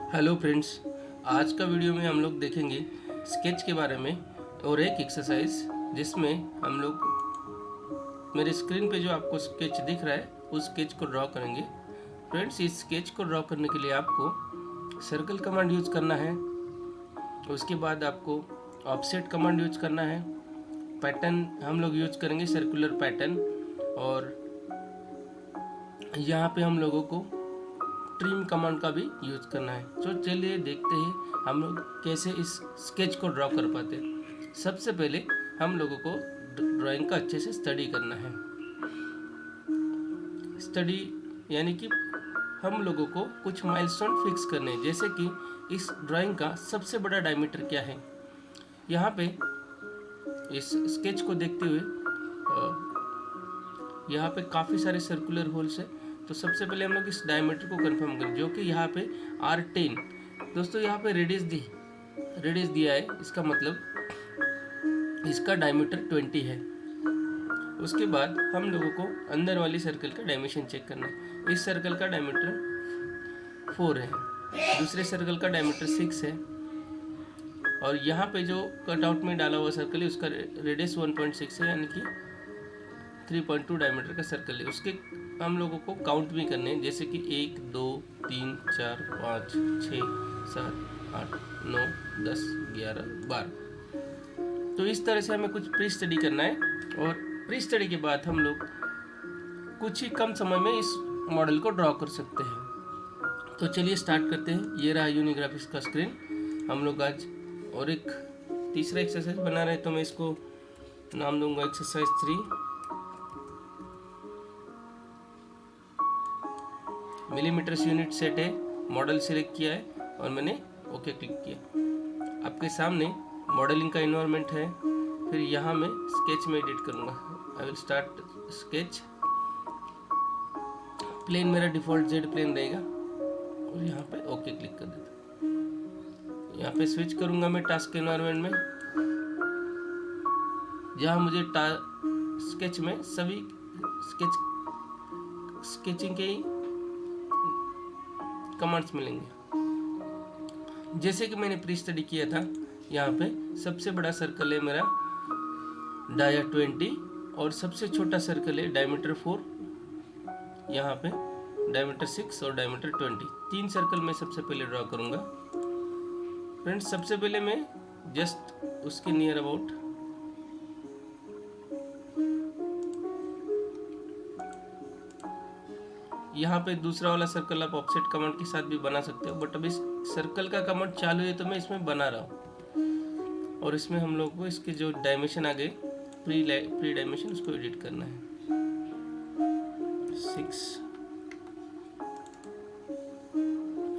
Hello friends, आज का video में हम लोग देखेंगे स्केच के बारे में और एक एक्सरसाइज जिसमें हम लोग मेरे स्क्रीन पे जो आपको स्केच दिख रहा है उस स्केच को ड्रॉ करेंगे। फ्रेंड्स, इस स्केच को ड्रॉ करने के लिए आपको सर्कल कमांड यूज करना है। उसके बाद आपको ऑफसेट कमांड यूज करना है। पैटर्न हम लोग यूज करेंगे सर्कुलर पैटर्न, और यहाँ पे हम लोगों को ट्रिम कमांड का भी यूज करना है। तो चलिए देखते हैं हम लोग कैसे इस स्केच को ड्रॉ कर पाते हैं। सबसे पहले हम लोगों को ड्राइंग का अच्छे से स्टडी करना है। स्टडी यानी कि हम लोगों को कुछ माइलस्टोन फिक्स करने हैं, जैसे कि इस ड्राइंग का सबसे बड़ा डायमीटर क्या है। यहाँ पे इस स्केच को देखते हुए यहाँ पे काफ़ी सारे सर्कुलर होल्स है। तो सबसे पहले हम लोग इस डायमीटर को कंफर्म करें, जो कि यहाँ पे R10। दोस्तों, यहाँ पे रेडियस दिया है, इसका मतलब इसका डायमीटर 20 है। उसके बाद हम लोगों को अंदर वाली सर्कल का डायमेंशन चेक करना है। इस सर्कल का डायमीटर 4 है, दूसरे सर्कल का डायमीटर 6 है, और यहाँ पे जो कटआउट में डाला हुआ सर्कल है उसका रेडियस 1.6 है, यानी कि 3.2 डायमीटर का सर्कल है। उसके हम लोगों को काउंट भी करने हैं, जैसे कि 1 2 3 4 5 6 7 8 9 10 11 12। तो इस तरह से हमें कुछ प्री स्टडी करना है, और प्री स्टडी के बाद हम लोग कुछ ही कम समय में इस मॉडल को ड्रॉ कर सकते हैं। तो चलिए स्टार्ट करते हैं। ये रहा यूनिग्राफिक्स का स्क्रीन। हम लोग आज और एक तीसरा एक्सरसाइज बना रहे हैं, तो मैं इसको नाम दूंगा एक्सरसाइज 3। मिलीमीटर्स यूनिट सेट है, मॉडल सिलेक्ट किया है और मैंने ओके क्लिक किया। आपके सामने मॉडलिंग का इन्वायरमेंट है। फिर यहाँ मैं स्केच में एडिट करूँगा। I will start sketch. Plane मेरा डिफ़ॉल्ट जेड प्लेन रहेगा, और यहाँ पे ओके क्लिक कर देता। यहाँ पे स्विच करूँगा मैं टास्क एनवायरनमेंट में, जहाँ मुझे स्केच में सभी स्केचिंग के ही कमांड्स मिलेंगे। जैसे कि मैंने प्री स्टडी किया था, यहाँ पे सबसे बड़ा सर्कल है मेरा डाया 20, और सबसे छोटा सर्कल है डायमीटर 4, यहाँ पे डायमीटर 6 और डायमीटर 20। 3 सर्कल मैं सबसे पहले ड्रॉ करूँगा। फ्रेंड्स, सबसे पहले मैं जस्ट उसके नियर अबाउट यहाँ पे दूसरा वाला सर्कल आप ऑफसेट कमांड के साथ भी बना सकते हो, बट अभी सर्कल का कमांड चालू है तो मैं इसमें बना रहा हूँ। और इसमें हम लोग को इसके जो डायमेंशन आ गए प्री डायमेंशन, उसको एडिट करना है। 6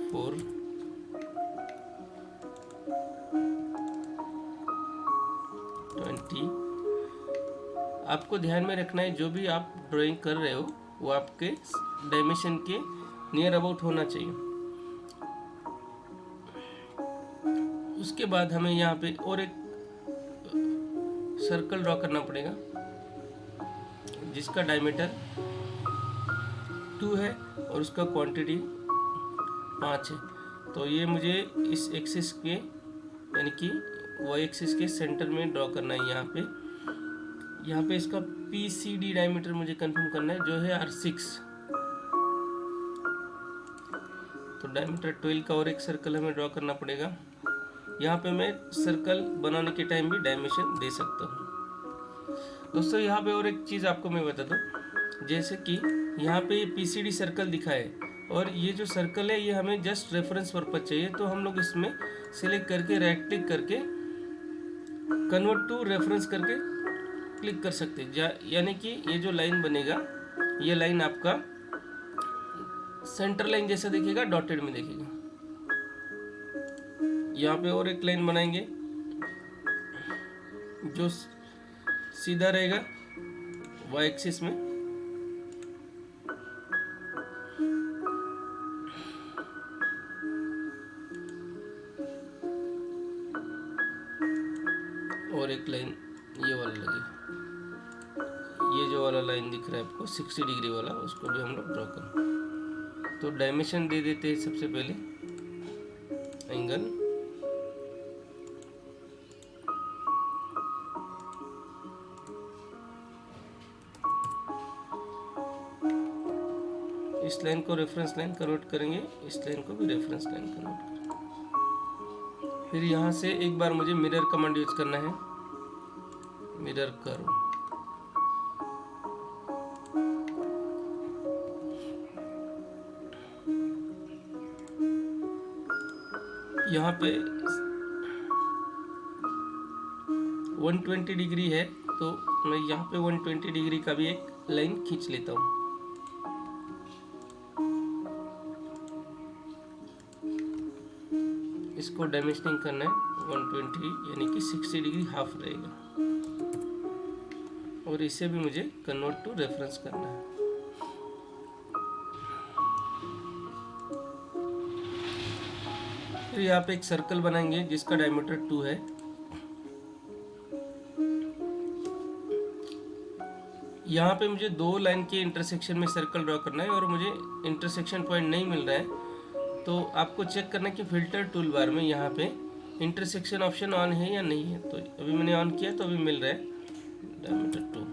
4 20। आपको ध्यान में रखना है, जो भी आप ड्राइंग कर रहे हो वो आपके डायमेंशन के नियर अबाउट होना चाहिए। उसके बाद हमें यहाँ पे और एक सर्कल ड्रॉ करना पड़ेगा, जिसका डायमीटर 2 है और उसका क्वांटिटी 5 है। तो ये मुझे इस एक्सिस के यानी कि वाई एक्सिस के सेंटर में ड्रॉ करना है। यहाँ पे इसका PCD डायमीटर मुझे कंफर्म करना है, जो है R6। तो डायमीटर 12 का और एक सर्कल हमें ड्रॉ करना पड़ेगा। यहाँ पे मैं सर्कल बनाने के टाइम भी डायमेंशन दे सकता हूँ। दोस्तों, यहाँ पे और एक चीज़ आपको मैं बता दूँ, जैसे कि यहाँ पे PCD सर्कल दिखा है, और ये जो सर्कल है ये हमें जस्ट रेफरेंस पर्पज चाहिए। तो हम लोग इसमें सिलेक्ट करके राइट क्लिक करके कन्वर्ट टू रेफरेंस करके क्लिक कर सकते हैं। यानी कि ये जो लाइन बनेगा, ये लाइन आपका सेंटर लाइन जैसा दिखेगा, डॉटेड में दिखेगा। यहाँ पे और एक लाइन बनाएंगे जो सीधा रहेगा वाई एक्सिस में। और एक लाइन ये वाला लगेगा। ये जो वाला लाइन दिख रहा है आपको 60 डिग्री वाला, उसको भी हम लोग ड्रॉ करें। तो डायमेंशन दे देते हैं सबसे पहले। एंगल, इस लाइन को रेफरेंस लाइन कन्वर्ट करेंगे, इस लाइन को भी रेफरेंस लाइन कन्वर्ट करेंगे। फिर यहाँ से एक बार मुझे मिरर कमांड यूज करना है, मिरर कर्व। यहाँ पे 120 डिग्री है, तो मैं यहाँ पे 120 डिग्री का भी एक लाइन खींच लेता हूँ। इसको डायमेंशनिंग करना है 120, यानी कि 60 डिग्री हाफ रहेगा, और इसे भी मुझे कन्वर्ट टू रेफरेंस करना है। फिर यहाँ पे एक सर्कल बनाएंगे जिसका डायमीटर 2 है। यहाँ पे मुझे दो लाइन के इंटरसेक्शन में सर्कल ड्रॉ करना है और मुझे इंटरसेक्शन पॉइंट नहीं मिल रहा है, तो आपको चेक करना है कि फिल्टर टूल बार में यहाँ पे इंटरसेक्शन ऑप्शन ऑन है या नहीं है। तो अभी मैंने ऑन किया तो अभी मिल रहा है डायमीटर 2।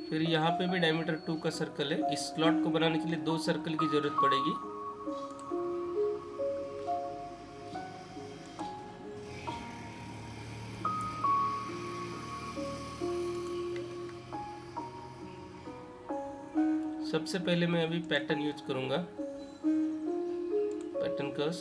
फिर यहाँ पे भी डायमीटर 2 का सर्कल है। इस स्लॉट को बनाने के लिए 2 सर्कल की जरूरत पड़ेगी। सबसे पहले मैं अभी पैटर्न यूज करूंगा, पैटर्न कर्स,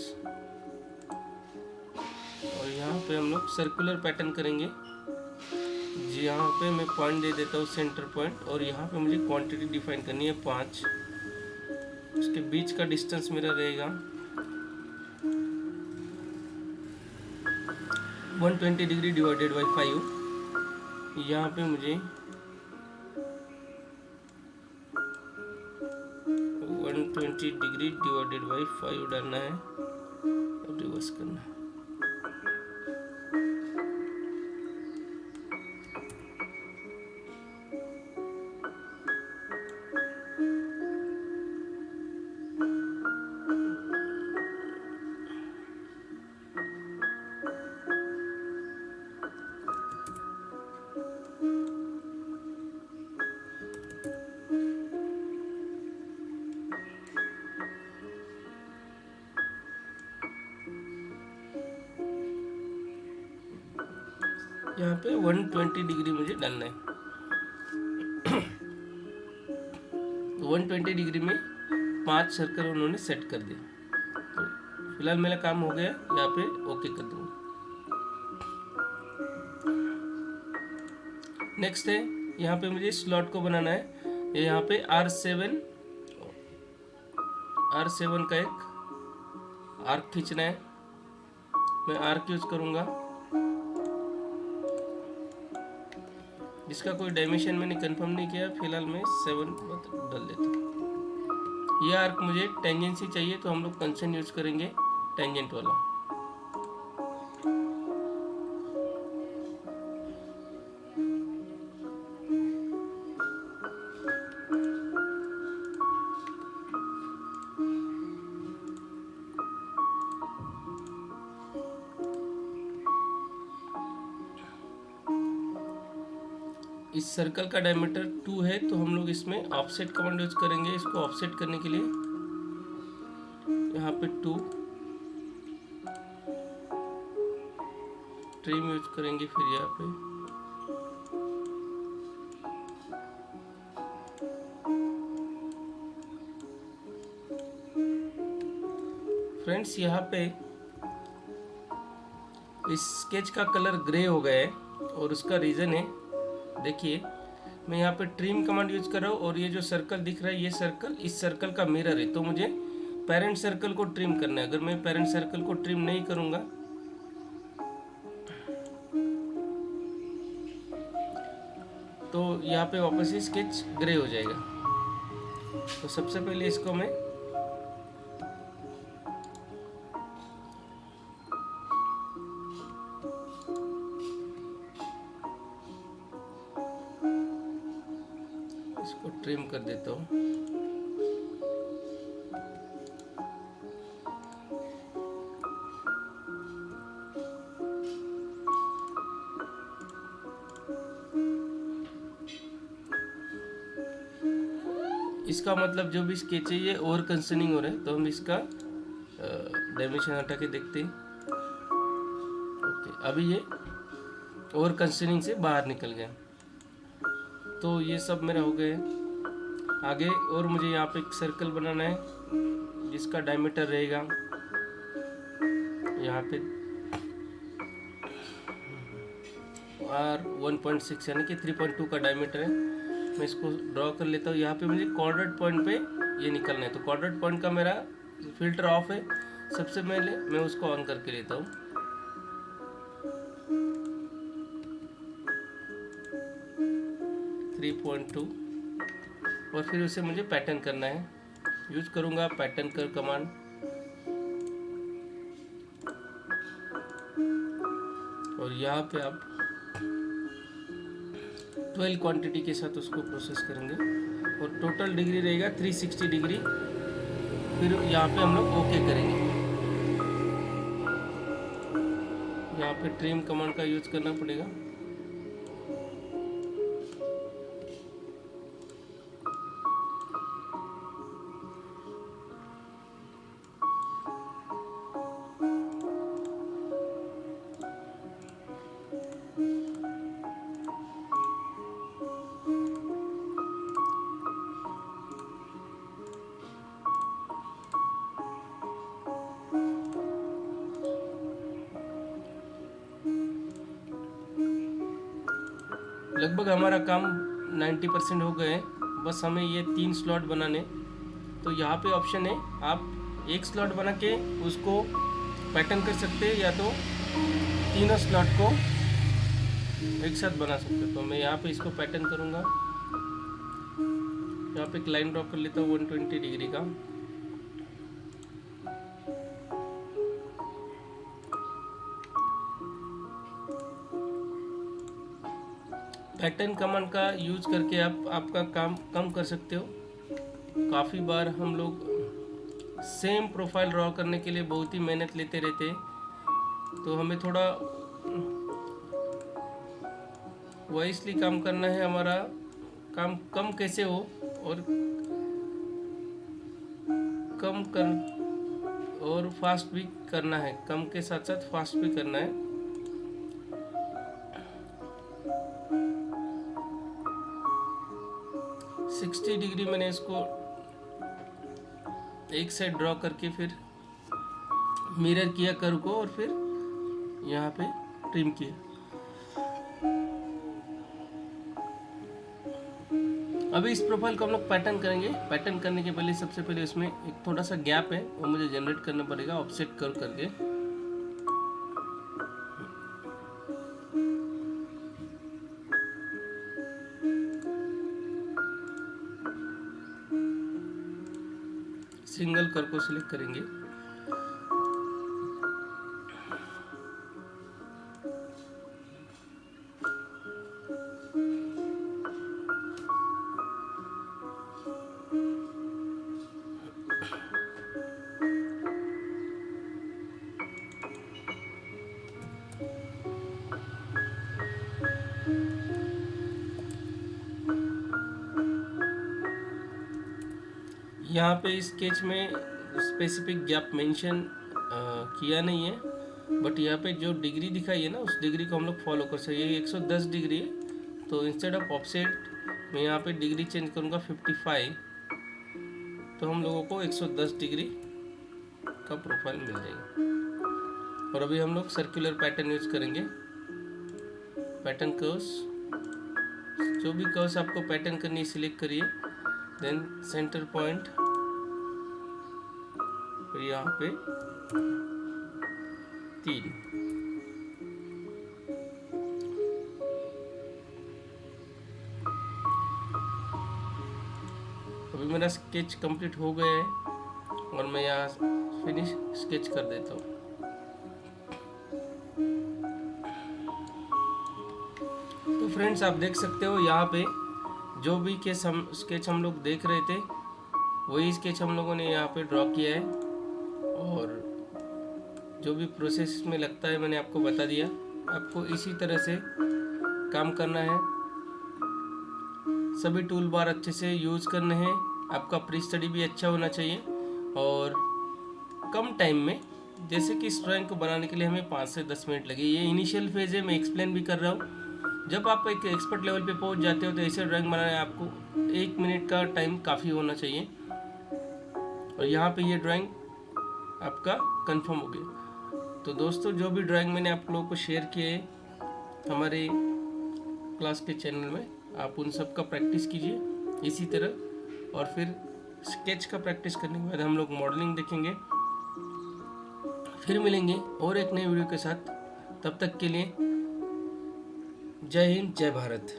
और यहाँ पे हम लोग सर्कुलर पैटर्न करेंगे। जी, यहाँ पे मैं पॉइंट दे देता हूँ सेंटर पॉइंट, और यहाँ पे मुझे क्वांटिटी डिफाइन करनी है 5। उसके बीच का डिस्टेंस मेरा रहेगा 120 डिग्री डिवाइडेड बाई 5। यहाँ पे मुझे 120 डिग्री डिवाइडेड बाई 5 डालना है और रिवर्स करना है। यहाँ पे 120 डिग्री मुझे डालना है। 120 डिग्री में 5 सर्कल उन्होंने सेट कर दिया। तो फिलहाल मेरा काम हो गया, यहाँ पे ओके कर दूंगा। नेक्स्ट है, यहाँ पे मुझे स्लॉट को बनाना है। यहाँ पे R7 का एक आर्क खींचना है। मैं आर्क यूज करूँगा, जिसका कोई डायमेंशन मैंने कंफर्म नहीं किया। फिलहाल मैं 7 डाल देता हूँ। यह आर्क मुझे टेंजेंसी चाहिए, तो हम लोग कंसेंट यूज करेंगे टेंजेंट वाला। इस सर्कल का डायमीटर 2 है, तो हम लोग इसमें ऑफसेट कमांड यूज करेंगे। इसको ऑफसेट करने के लिए यहाँ पे 2 ट्रिम यूज करेंगे। फिर यहाँ पे फ्रेंड्स, यहाँ पे इस स्केच का कलर ग्रे हो गया है, और उसका रीज़न है, देखिए मैं यहाँ पे ट्रिम कमांड यूज कर रहा हूँ, और ये जो सर्कल दिख रहा है, ये सर्कल इस सर्कल का मिरर है। तो मुझे पेरेंट सर्कल को ट्रिम करना है। अगर मैं पेरेंट सर्कल को ट्रिम नहीं करूँगा तो यहाँ पे वापस ही स्केच ग्रे हो जाएगा। तो सबसे पहले इसको मैं इसको ट्रिम कर देता हूँ। इसका मतलब जो भी स्केच है ये ओवर कंसर्निंग हो रहा है, तो हम इसका डायमेंशन हटा के देखते हैं। ओके, अभी ये ओवर कंसर्निंग से बाहर निकल गया। तो ये सब मेरा हो गया है। आगे और मुझे यहाँ पे एक सर्कल बनाना है जिसका डायमीटर रहेगा यहाँ पे R 1.6 यानी कि 3.2 का डायमीटर है। मैं इसको ड्रॉ कर लेता हूँ। यहाँ पे मुझे क्वाड्रेंट पॉइंट पे ये निकलना है, तो क्वाड्रेंट पॉइंट का मेरा फिल्टर ऑफ है। सबसे पहले मैं उसको ऑन करके लेता हूँ। और फिर उसे मुझे पैटर्न करना है। यूज करूँगा पैटर्न कर कमांड। और यहाँ पे आप 12 क्वांटिटी के साथ उसको प्रोसेस करेंगे और टोटल डिग्री रहेगा 360 डिग्री। फिर यहाँ पे हम लोग ओके करेंगे। यहाँ पे ट्रिम कमांड का यूज करना पड़ेगा। लगभग हमारा काम 90% हो गए। बस हमें ये 3 स्लॉट बनाने। तो यहाँ पे ऑप्शन है, आप एक स्लॉट बना के उसको पैटर्न कर सकते हैं या तो तीनों स्लॉट को एक साथ बना सकते हैं। तो मैं यहाँ पे इसको पैटर्न करूँगा। यहाँ पे एक लाइन ड्रॉ कर लेता हूँ 120 डिग्री का। पैटर्न कमांड का यूज करके आप आपका काम कम कर सकते हो। काफ़ी बार हम लोग सेम प्रोफाइल ड्रॉ करने के लिए बहुत ही मेहनत लेते रहते हैं, तो हमें थोड़ा वाइसली काम करना है। हमारा काम कम कैसे हो और कम कर और फास्ट भी करना है, कम के साथ साथ फास्ट भी करना है। सिक्सटी डिग्री मैंने इसको एक साइड ड्रॉ करके फिर मिरर किया कर्व को और फिर यहाँ पे ट्रिम किया। अभी इस प्रोफाइल को हम लोग पैटर्न करेंगे। पैटर्न करने के पहले सबसे पहले इसमें एक थोड़ा सा गैप है, वो मुझे जनरेट करना पड़ेगा ऑफसेट कर्व करके। सिंगल कर्व को सिलेक्ट करेंगे। यहाँ पे स्केच में स्पेसिफिक गैप मेंशन किया नहीं है, बट यहाँ पे जो डिग्री दिखाई है ना उस डिग्री को हम लोग फॉलो कर सकते हैं। ये 110 डिग्री है, तो इंस्टेड ऑफ ऑफसेट मैं यहाँ पे डिग्री चेंज करूँगा 55, तो हम लोगों को 110 डिग्री का प्रोफाइल मिल जाएगा। और अभी हम लोग सर्कुलर पैटर्न यूज करेंगे। पैटर्न कर्व्स, जो भी कर्व्स आपको पैटर्न करनी है सिलेक्ट करिए, देन सेंटर पॉइंट, फिर यहाँ पे 3। अभी मेरा स्केच कंप्लीट हो गया है और मैं यहाँ फिनिश स्केच कर देता हूँ। तो फ्रेंड्स आप देख सकते हो यहाँ पे जो भी स्केच हम लोग देख रहे थे वही स्केच हम लोगों ने यहाँ पे ड्रॉ किया है। और जो भी प्रोसेस में लगता है मैंने आपको बता दिया। आपको इसी तरह से काम करना है, सभी टूल बार अच्छे से यूज करने हैं आपका प्री स्टडी भी अच्छा होना चाहिए और कम टाइम में, जैसे कि इस ड्राइंग को बनाने के लिए हमें 5 से 10 मिनट लगे। ये इनिशियल फेज है, मैं एक्सप्लेन भी कर रहा हूँ। जब आप एक एक्सपर्ट लेवल पे पहुँच जाते हो तो ऐसे ड्राइंग बनाने आपको 1 मिनट का टाइम काफ़ी होना चाहिए। और यहाँ पे ये ड्राइंग आपका कंफर्म हो गया। तो दोस्तों, जो भी ड्राइंग मैंने आप लोगों को शेयर किए हमारे क्लास के चैनल में, आप उन सब का प्रैक्टिस कीजिए इसी तरह। और फिर स्केच का प्रैक्टिस करने के बाद हम लोग मॉडलिंग देखेंगे। फिर मिलेंगे और एक नए वीडियो के साथ। तब तक के लिए जय हिंद, जय भारत।